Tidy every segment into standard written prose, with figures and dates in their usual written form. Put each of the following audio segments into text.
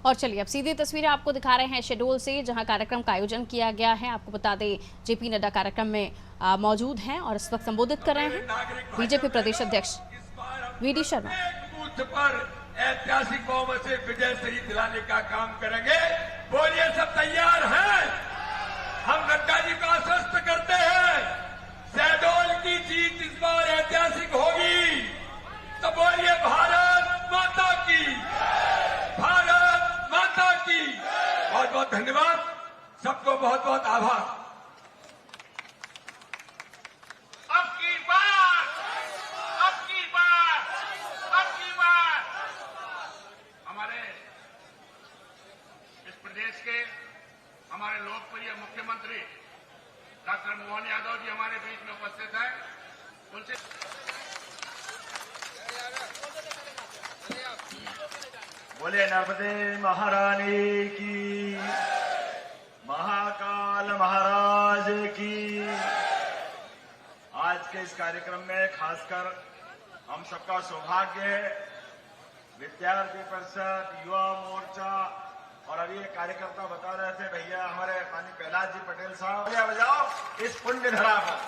और चलिए अब सीधी तस्वीरें आपको दिखा रहे हैं शहडोल से, जहां कार्यक्रम का आयोजन किया गया है। आपको बता दें जेपी नड्डा कार्यक्रम में मौजूद हैं और इस वक्त संबोधित कर रहे हैं बीजेपी प्रदेश अध्यक्ष वीडी शर्मा। पर ऐतिहासिक बहुमत से विजय सही दिलाने का काम करेंगे। बोलिए सब तैयार हैं? हम नड्डा जी को आश्वस्त करते हैं शहडोल की जीत इस बार ऐतिहासिक होगी। तो बोलिए भारत माता की, भारत माता की। बहुत बहुत धन्यवाद, सबको बहुत बहुत आभार। प्रदेश के हमारे लोकप्रिय मुख्यमंत्री डॉक्टर मोहन यादव जी हमारे बीच में उपस्थित हैं। उनसे बोले नर्मदे महारानी की, महाकाल महाराज की। आज के इस कार्यक्रम में खासकर हम सबका सौभाग्य है, विद्यार्थी परिषद, युवा मोर्चा और अभी एक कार्यकर्ता बता रहे थे भैया हमारे माननीय प्रहलाद जी पटेल साहब, बजाओ इस पुण्य धरा पर।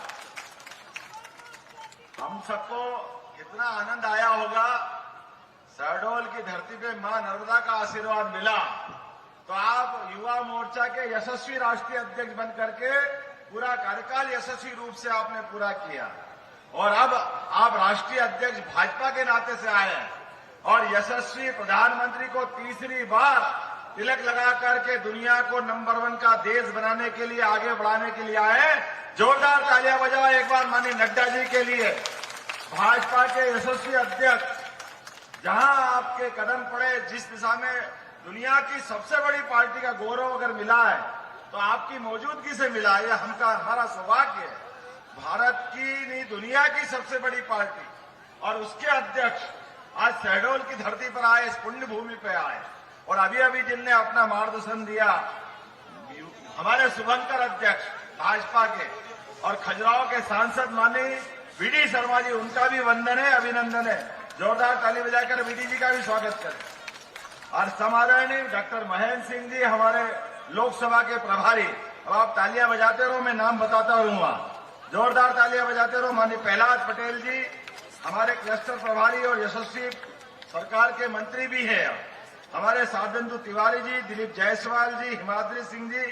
हम सबको कितना आनंद आया होगा, शहडोल की धरती पे मां नर्मदा का आशीर्वाद मिला तो आप युवा मोर्चा के यशस्वी राष्ट्रीय अध्यक्ष बन करके पूरा कार्यकाल यशस्वी रूप से आपने पूरा किया और अब आप राष्ट्रीय अध्यक्ष भाजपा के नाते से आए हैं और यशस्वी प्रधानमंत्री को तीसरी बार तिलक लगा करके दुनिया को नंबर 1 का देश बनाने के लिए, आगे बढ़ाने के लिए आए। जोरदार तालियां बजाओ एक बार माननीय नड्डा जी के लिए, भाजपा के यशस्वी अध्यक्ष। जहां आपके कदम पड़े, जिस दिशा में दुनिया की सबसे बड़ी पार्टी का गौरव अगर मिला है तो आपकी मौजूदगी से मिला। ये हमारा सौभाग्य है। भारत की नहीं, दुनिया की सबसे बड़ी पार्टी और उसके अध्यक्ष आज शहडोल की धरती पर आए, इस पुण्य भूमि पे आए। और अभी अभी जिनने अपना मार्गदर्शन दिया हमारे शुभंकर अध्यक्ष भाजपा के और खजुराहो के सांसद माननीय वीडी शर्मा जी, उनका भी वंदन है, अभिनंदन है। जोरदार ताली बजाकर वीडी जी का भी स्वागत करें। और समादरणीय डॉक्टर महेंद्र सिंह जी हमारे लोकसभा के प्रभारी, अब आप तालियां बजाते रहो, मैं नाम बताता रहूंगा। जोरदार तालियां बजाते रहो। माननीय प्रहलाद पटेल जी हमारे क्लस्टर प्रभारी और यशस्वी सरकार के मंत्री भी है। हमारे साधेंदु तिवारी जी, दिलीप जायसवाल जी, हिमाद्री सिंह जी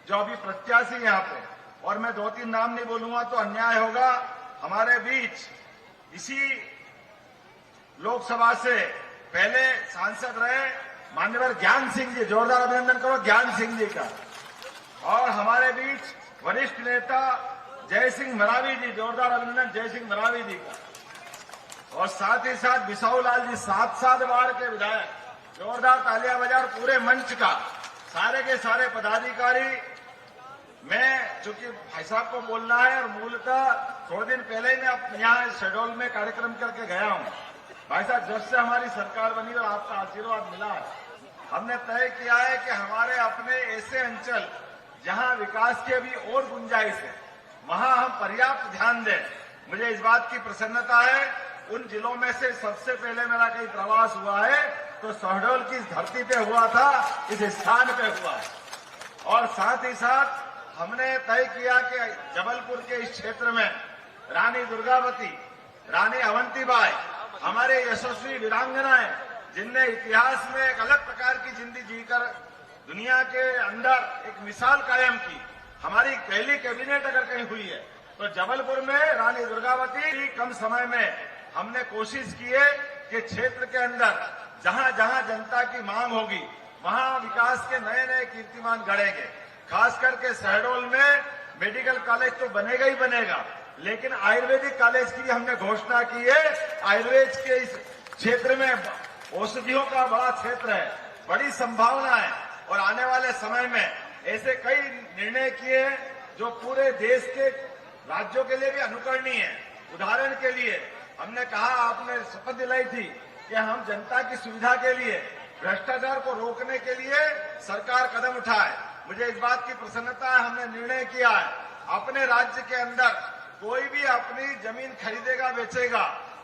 जो अभी प्रत्याशी यहाँ पे, और मैं 2-3 नाम नहीं बोलूंगा तो अन्याय होगा। हमारे बीच इसी लोकसभा से पहले सांसद रहे मान्यवर ज्ञान सिंह जी, जोरदार अभिनंदन करो ज्ञान सिंह जी का। और हमारे बीच वरिष्ठ नेता जय सिंह मरावी जी, जोरदार अभिनंदन जय सिंह मरावी जी का। और साथ ही साथ बिसाऊ लाल जी 7 बार के विधायक, जोरदार तालियां बजा। पूरे मंच का सारे के सारे पदाधिकारी। मैं चूंकि भाई साहब को बोलना है और मूलतः थोड़े दिन पहले ही मैं यहाँ शहडोल में कार्यक्रम करके गया हूँ। भाई साहब, जब से हमारी सरकार बनी और आपका आशीर्वाद मिला है, हमने तय किया है कि हमारे अपने ऐसे अंचल जहां विकास की अभी और गुंजाइश है वहां हम पर्याप्त ध्यान दें। मुझे इस बात की प्रसन्नता है, उन जिलों में से सबसे पहले मेरा कहीं प्रवास हुआ है तो शहडोल की धरती पे हुआ था, इस स्थान पे हुआ है। और साथ ही साथ हमने तय किया कि जबलपुर के इस क्षेत्र में रानी दुर्गावती, रानी अवंतीबाई हमारे यशस्वी वीरांगनाएं, जिनने इतिहास में एक अलग प्रकार की जिंदगी जीकर दुनिया के अंदर एक मिसाल कायम की। हमारी पहली कैबिनेट अगर कहीं हुई है तो जबलपुर में रानी दुर्गावती। कम समय में हमने कोशिश की है कि क्षेत्र के अंदर जहां जहां जनता की मांग होगी वहां विकास के नए नए कीर्तिमान गढ़ेंगे। खास करके शहडोल में मेडिकल कॉलेज तो बनेगा ही बनेगा, लेकिन आयुर्वेदिक कॉलेज की हमने घोषणा की है। आयुर्वेद के इस क्षेत्र में औषधियों का बड़ा क्षेत्र है, बड़ी संभावना है और आने वाले समय में ऐसे कई निर्णय किए हैं जो पूरे देश के राज्यों के लिए भी अनुकरणीय है। उदाहरण के लिए हमने कहा, आपने शपथ दिलाई थी कि हम जनता की सुविधा के लिए, भ्रष्टाचार को रोकने के लिए सरकार कदम उठाए। मुझे इस बात की प्रसन्नता है, हमने निर्णय किया है अपने राज्य के अंदर कोई भी अपनी जमीन खरीदेगा बेचेगा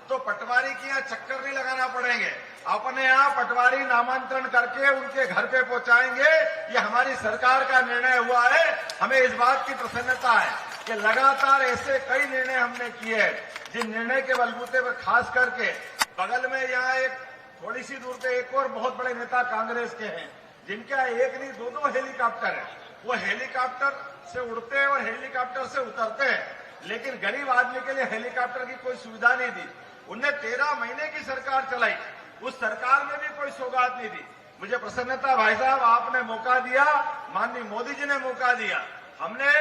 तो पटवारी की यहाँ चक्कर नहीं लगाना पड़ेंगे। अपने आप पटवारी नामांतरण करके उनके घर पे पहुंचाएंगे। ये हमारी सरकार का निर्णय हुआ है। हमें इस बात की प्रसन्नता है कि लगातार ऐसे कई निर्णय हमने किए हैं, जिन निर्णय के बलबूते पर खास करके बगल में यहाँ एक थोड़ी सी दूर पे एक और बहुत बड़े नेता कांग्रेस के हैं, जिनका एक नहीं दो हेलीकॉप्टर है। वो हेलीकॉप्टर से उड़ते हैं और हेलीकॉप्टर से उतरते हैं, लेकिन गरीब आदमी के लिए हेलीकॉप्टर की कोई सुविधा नहीं दी। उनने 13 महीने की सरकार चलाई, उस सरकार में भी कोई सौगात नहीं दी। मुझे प्रसन्नता भाई साहब, आपने मौका दिया, माननीय मोदी जी ने मौका दिया। हमने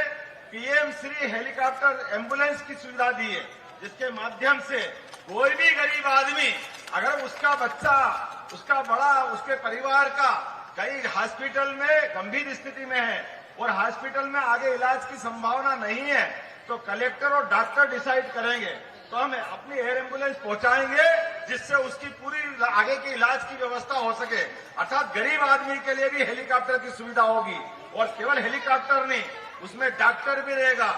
पीएम श्री हेलीकॉप्टर एम्बुलेंस की सुविधा दी है, जिसके माध्यम से कोई भी गरीब आदमी अगर उसका बच्चा, उसका बड़ा, उसके परिवार का कई हॉस्पिटल में गंभीर स्थिति में है और हॉस्पिटल में आगे इलाज की संभावना नहीं है, तो कलेक्टर और डॉक्टर डिसाइड करेंगे, तो हम अपनी एयर एम्बुलेंस पहुंचाएंगे, जिससे उसकी पूरी आगे की इलाज की व्यवस्था हो सके। अर्थात गरीब आदमी के लिए भी हेलीकॉप्टर की सुविधा होगी, और केवल हेलीकॉप्टर नहीं, उसमें डॉक्टर भी रहेगा,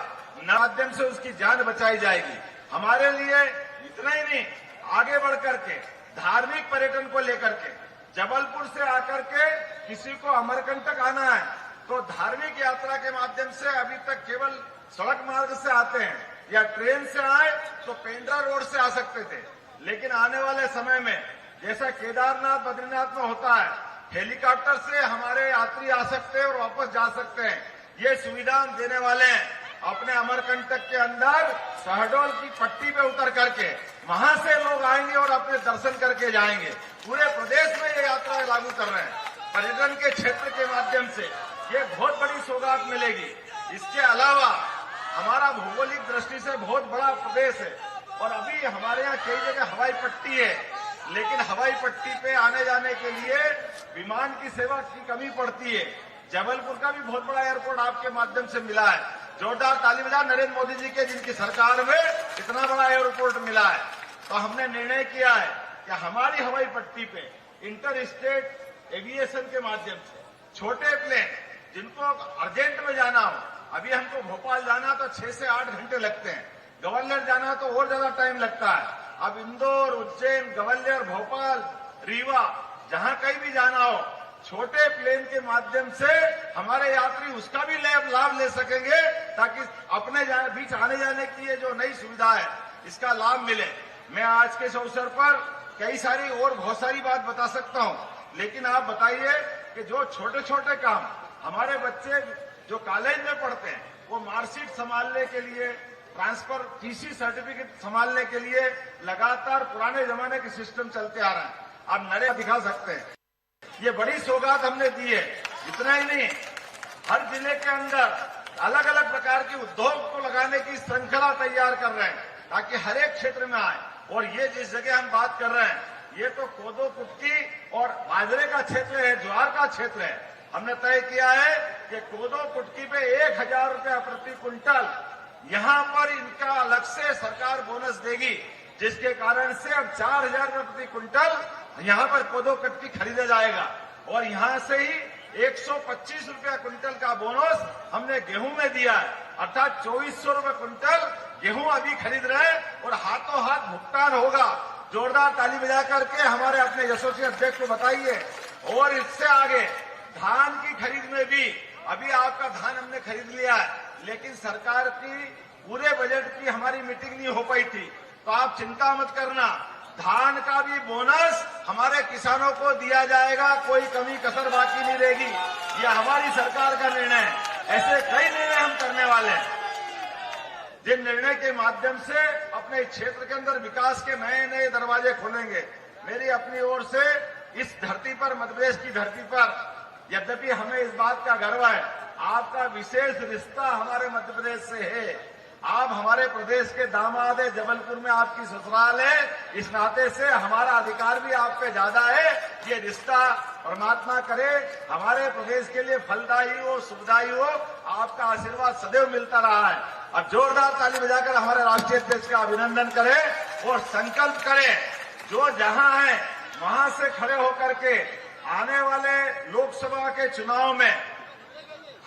माध्यम से उसकी जान बचाई जाएगी। हमारे लिए इतना ही नहीं, आगे बढ़ करके धार्मिक पर्यटन को लेकर के जबलपुर से आकर के किसी को अमरकंटक आना है, तो धार्मिक यात्रा के माध्यम से अभी तक केवल सड़क मार्ग से आते हैं, या ट्रेन से आए तो पेंड्रा रोड से आ सकते थे। लेकिन आने वाले समय में जैसा केदारनाथ बद्रीनाथ में होता है, हेलीकॉप्टर से हमारे यात्री आ सकते हैं और वापस जा सकते हैं। ये सुविधा हम देने वाले हैं। अपने अमरकंटक के अंदर शहडोल की पट्टी पे उतर करके वहां से लोग आएंगे और अपने दर्शन करके जाएंगे। पूरे प्रदेश में ये यात्रा लागू कर रहे हैं। पर्यटन के क्षेत्र के माध्यम से ये बहुत बड़ी सौगात मिलेगी। इसके अलावा हमारा भौगोलिक दृष्टि से बहुत बड़ा प्रदेश है, और अभी हमारे यहाँ कई जगह हवाई पट्टी है, लेकिन हवाई पट्टी पे आने जाने के लिए विमान की सेवा की कमी पड़ती है। जबलपुर का भी बहुत बड़ा एयरपोर्ट आपके माध्यम से मिला है। जोरदार ताली बजा नरेंद्र मोदी जी के, जिनकी सरकार में इतना बड़ा एयरपोर्ट मिला है। तो हमने निर्णय किया है कि हमारी हवाई पट्टी पे इंटर स्टेट एविएशन के माध्यम से छोटे प्लेन जिनको अर्जेंट में जाना हो, अभी हमको भोपाल जाना तो 6 से 8 घंटे लगते हैं, ग्वालियर जाना तो और ज्यादा टाइम लगता है। अब इंदौर, उज्जैन, ग्वालियर, भोपाल, रीवा, जहां कहीं भी जाना हो, छोटे प्लेन के माध्यम से हमारे यात्री उसका भी लाभ ले सकेंगे, ताकि अपने बीच आने जाने की ये जो नई सुविधा है इसका लाभ मिले। मैं आज के इस अवसर पर कई सारी और बहुत सारी बात बता सकता हूं, लेकिन आप बताइए कि जो छोटे छोटे काम हमारे बच्चे जो कॉलेज में पढ़ते हैं, वो मार्कशीट संभालने के लिए, ट्रांसफर टीसी सर्टिफिकेट संभालने के लिए लगातार पुराने जमाने के सिस्टम चलते आ रहे हैं। आप नरेगा दिखा सकते हैं। ये बड़ी सौगात हमने दी है। इतना ही नहीं, हर जिले के अंदर अलग अलग प्रकार के उद्योग को लगाने की श्रृंखला तैयार कर रहे हैं, ताकि हर एक क्षेत्र में आए। और ये जिस जगह हम बात कर रहे हैं, ये तो कोदो कुटकी और बाजरे का क्षेत्र है, ज्वार का क्षेत्र है। हमने तय किया है कि कोदो कुटकी पे 1000 रुपया प्रति क्विंटल यहां पर इनका अलग से सरकार बोनस देगी, जिसके कारण से अब 4000 रुपये प्रति क्विंटल यहां पर कोदो कुटकी खरीदा जाएगा। और यहां से ही 125 रुपया क्विंटल का बोनस हमने गेहूं में दिया है, अर्थात 2400 रुपये क्विंटल गेहूं अभी खरीद रहे हैं और हाथों हाथ भुगतान होगा। जोरदार ताली बजा करके हमारे अपने यशस्वी अध्यक्ष को बताइए। और इससे आगे धान की खरीद में भी अभी आपका धान हमने खरीद लिया है, लेकिन सरकार की पूरे बजट की हमारी मीटिंग नहीं हो पाई थी, तो आप चिंता मत करना, धान का भी बोनस हमारे किसानों को दिया जाएगा, कोई कमी कसर बाकी नहीं रहेगी। यह हमारी सरकार का निर्णय है। ऐसे कई निर्णय हम करने वाले हैं, जिन निर्णय के माध्यम से अपने क्षेत्र के अंदर विकास के नए नए दरवाजे खुलेंगे। मेरी अपनी ओर से इस धरती पर, मध्य प्रदेश की धरती पर, यद्यपि हमें इस बात का गर्व है, आपका विशेष रिश्ता हमारे मध्य प्रदेश से है। आप हमारे प्रदेश के दामाद है, जबलपुर में आपकी ससुराल है, इस नाते से हमारा अधिकार भी आप पे ज्यादा है। ये रिश्ता परमात्मा करे हमारे प्रदेश के लिए फलदायी हो, सुखदायी हो। आपका आशीर्वाद सदैव मिलता रहा है। अब जोरदार ताली बजाकर हमारे राष्ट्रीय अध्यक्ष का अभिनंदन करें और संकल्प करें, जो जहां है वहां से खड़े होकर के आने वाले लोकसभा के चुनाव में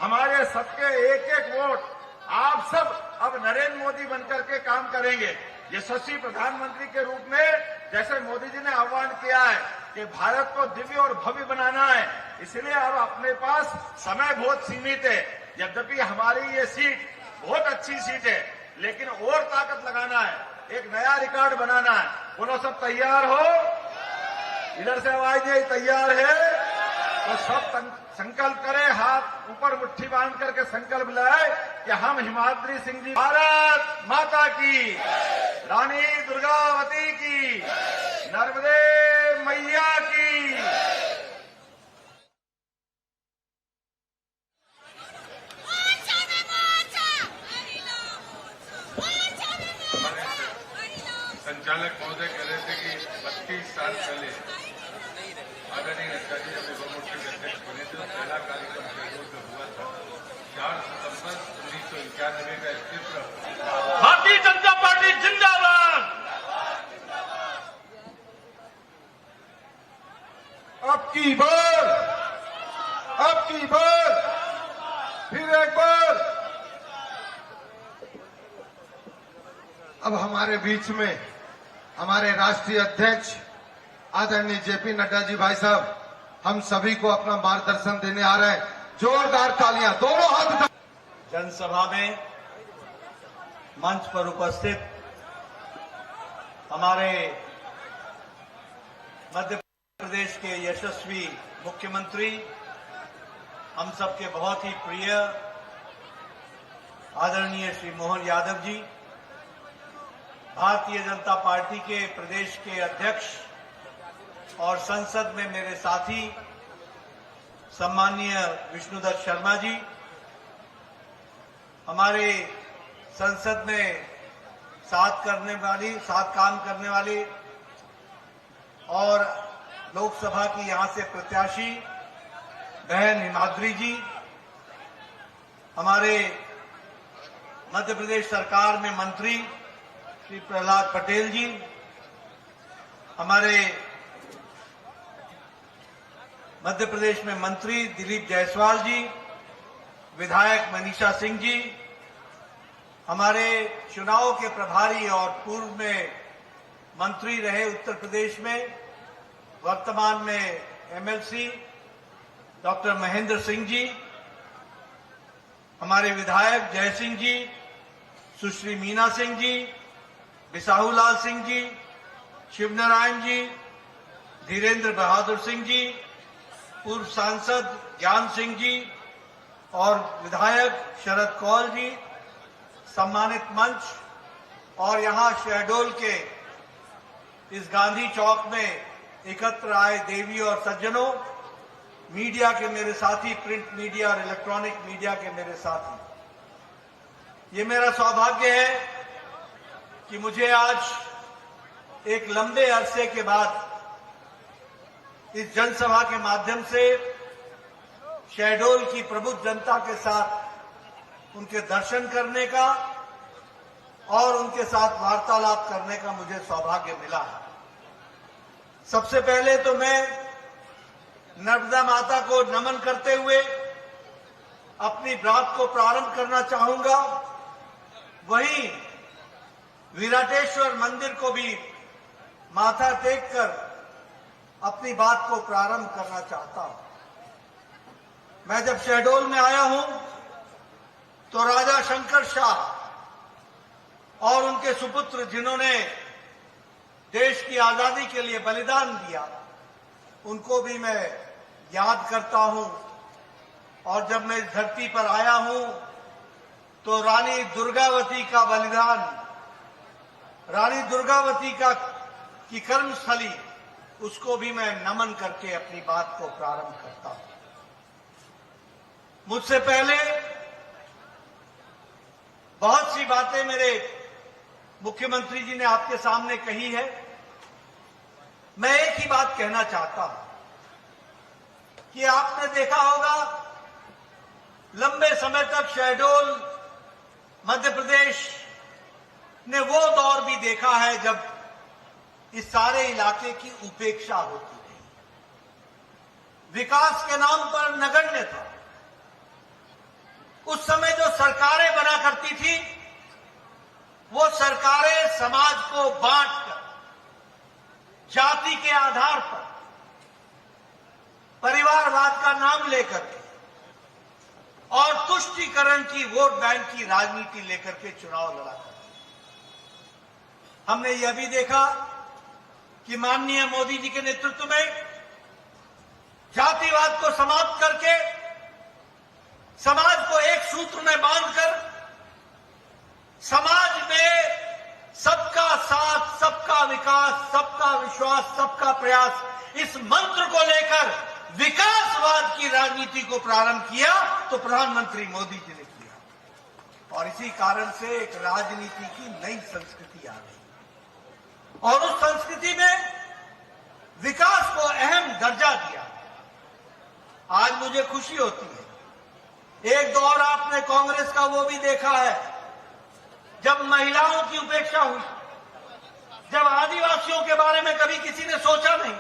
हमारे सबके एक एक वोट आप सब अब नरेंद्र मोदी बनकर के काम करेंगे। यशस्वी प्रधानमंत्री के रूप में जैसे मोदी जी ने आह्वान किया है कि भारत को दिव्य और भव्य बनाना है। इसलिए अब अपने पास समय बहुत सीमित है। यद्यपि हमारी ये सीट बहुत अच्छी सीट है, लेकिन और ताकत लगाना है, एक नया रिकॉर्ड बनाना है। बोलो सब तैयार हो? इधर से आवाज दे, तैयार है? तो सब संकल्प करें, हाथ ऊपर मुट्ठी बांध करके संकल्प लाए कि हम हिमाद्री सिंह जी भारत माता की, रानी दुर्गावती की, नर्मदे मैया की। संचालक महोदय कह रहे थे कि 32 साल पहले आदरणीय नड्डा जी जब युवा मोर्चा के अध्यक्ष बने थे, पहला कार्यक्रम शहडोल में हुआ था 4 सितंबर 1991 का चित्र। भारतीय जनता पार्टी जिंदाबाद। अब की बार फिर एक बार अब हमारे बीच में हमारे राष्ट्रीय अध्यक्ष आदरणीय जेपी नड्डा जी भाई साहब हम सभी को अपना मार्गदर्शन देने आ रहे हैं। जोरदार तालियां, दोनों हाथ उठा। जनसभा में मंच पर उपस्थित हमारे मध्य प्रदेश के यशस्वी मुख्यमंत्री, हम सबके बहुत ही प्रिय आदरणीय श्री मोहन यादव जी, भारतीय जनता पार्टी के प्रदेश के अध्यक्ष और संसद में मेरे साथी सम्माननीय विष्णुदत्त शर्मा जी, हमारे संसद में साथ काम करने वाली और लोकसभा की यहां से प्रत्याशी बहन हिमाद्री जी, हमारे मध्य प्रदेश सरकार में मंत्री श्री प्रहलाद पटेल जी, हमारे मध्य प्रदेश में मंत्री दिलीप जायसवाल जी, विधायक मनीषा सिंह जी, हमारे चुनाव के प्रभारी और पूर्व में मंत्री रहे उत्तर प्रदेश में, वर्तमान में एमएलसी डॉक्टर महेंद्र सिंह जी, हमारे विधायक जय सिंह जी, सुश्री मीना सिंह जी, बिसाहू लाल सिंह जी, शिवनारायण जी, धीरेन्द्र बहादुर सिंह जी, पूर्व सांसद ज्ञान सिंह जी और विधायक शरद कौल जी, सम्मानित मंच और यहां शहडोल के इस गांधी चौक में एकत्र आए देवी और सज्जनों, मीडिया के मेरे साथी, प्रिंट मीडिया और इलेक्ट्रॉनिक मीडिया के मेरे साथी, ये मेरा सौभाग्य है कि मुझे आज एक लंबे अरसे के बाद इस जनसभा के माध्यम से शहडोल की प्रबुद्ध जनता के साथ उनके दर्शन करने का और उनके साथ वार्तालाप करने का मुझे सौभाग्य मिला है। सबसे पहले तो मैं नर्मदा माता को नमन करते हुए अपनी बात को प्रारंभ करना चाहूंगा। वहीं विराटेश्वर मंदिर को भी माथा टेककर अपनी बात को प्रारंभ करना चाहता हूं। मैं जब शहडोल में आया हूं तो राजा शंकर शाह और उनके सुपुत्र जिन्होंने देश की आजादी के लिए बलिदान दिया, उनको भी मैं याद करता हूं। और जब मैं इस धरती पर आया हूं तो रानी दुर्गावती का बलिदान, रानी दुर्गावती की कर्मस्थली, उसको भी मैं नमन करके अपनी बात को प्रारंभ करता हूं। मुझसे पहले बहुत सी बातें मेरे मुख्यमंत्री जी ने आपके सामने कही है। मैं एक ही बात कहना चाहता हूं कि आपने देखा होगा लंबे समय तक शहडोल मध्य प्रदेश ने वो दौर भी देखा है जब इस सारे इलाके की उपेक्षा होती रही, विकास के नाम पर नगण्य था। उस समय जो सरकारें बना करती थी वो सरकारें समाज को बांटकर, जाति के आधार पर, परिवारवाद का नाम लेकर के और तुष्टीकरण की, वोट बैंक की राजनीति लेकर के चुनाव लड़ा कर हमने यह भी देखा कि माननीय मोदी जी के नेतृत्व में जातिवाद को समाप्त करके समाज को एक सूत्र में बांधकर समाज में सबका साथ, सबका विकास, सबका विश्वास, सबका प्रयास, इस मंत्र को लेकर विकासवाद की राजनीति को प्रारंभ किया तो प्रधानमंत्री मोदी जी ने किया। और इसी कारण से एक राजनीति की नई संस्कृति आ गई और उस संस्कृति में विकास को अहम दर्जा दिया। आज मुझे खुशी होती है, एक दौर आपने कांग्रेस का वो भी देखा है जब महिलाओं की उपेक्षा हुई, जब आदिवासियों के बारे में कभी किसी ने सोचा नहीं,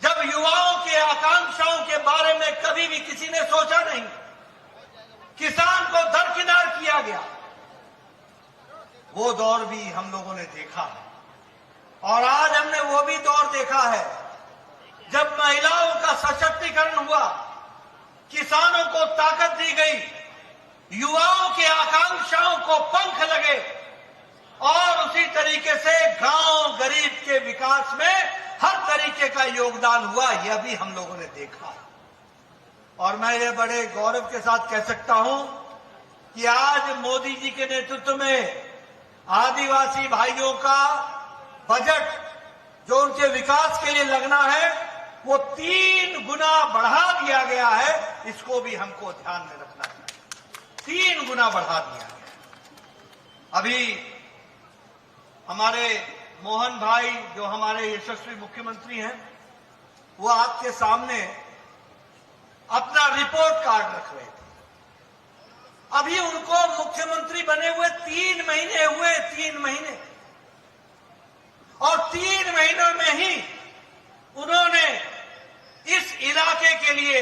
जब युवाओं के आकांक्षाओं के बारे में कभी भी किसी ने सोचा नहीं, किसान को दरकिनार किया गया, वो दौर भी हम लोगों ने देखा है। और आज हमने वो भी दौर देखा है जब महिलाओं का सशक्तिकरण हुआ, किसानों को ताकत दी गई, युवाओं के आकांक्षाओं को पंख लगे और उसी तरीके से गांव गरीब के विकास में हर तरीके का योगदान हुआ, यह भी हम लोगों ने देखा। और मैं ये बड़े गौरव के साथ कह सकता हूं कि आज मोदी जी के नेतृत्व में आदिवासी भाइयों का बजट जो उनके विकास के लिए लगना है वो 3 गुना बढ़ा दिया गया है। इसको भी हमको ध्यान में रखना है, 3 गुना बढ़ा दिया गया। अभी हमारे मोहन भाई जो हमारे यशस्वी मुख्यमंत्री हैं, वो आपके सामने अपना रिपोर्ट कार्ड रख रहे थे। अभी उनको मुख्यमंत्री बने हुए 3 महीने हुए, 3 महीने, और 3 महीनों में ही उन्होंने इस इलाके के लिए,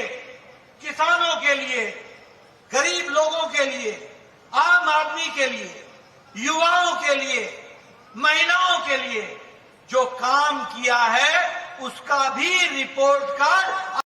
किसानों के लिए, गरीब लोगों के लिए, आम आदमी के लिए, युवाओं के लिए, महिलाओं के लिए जो काम किया है उसका भी रिपोर्ट कार्ड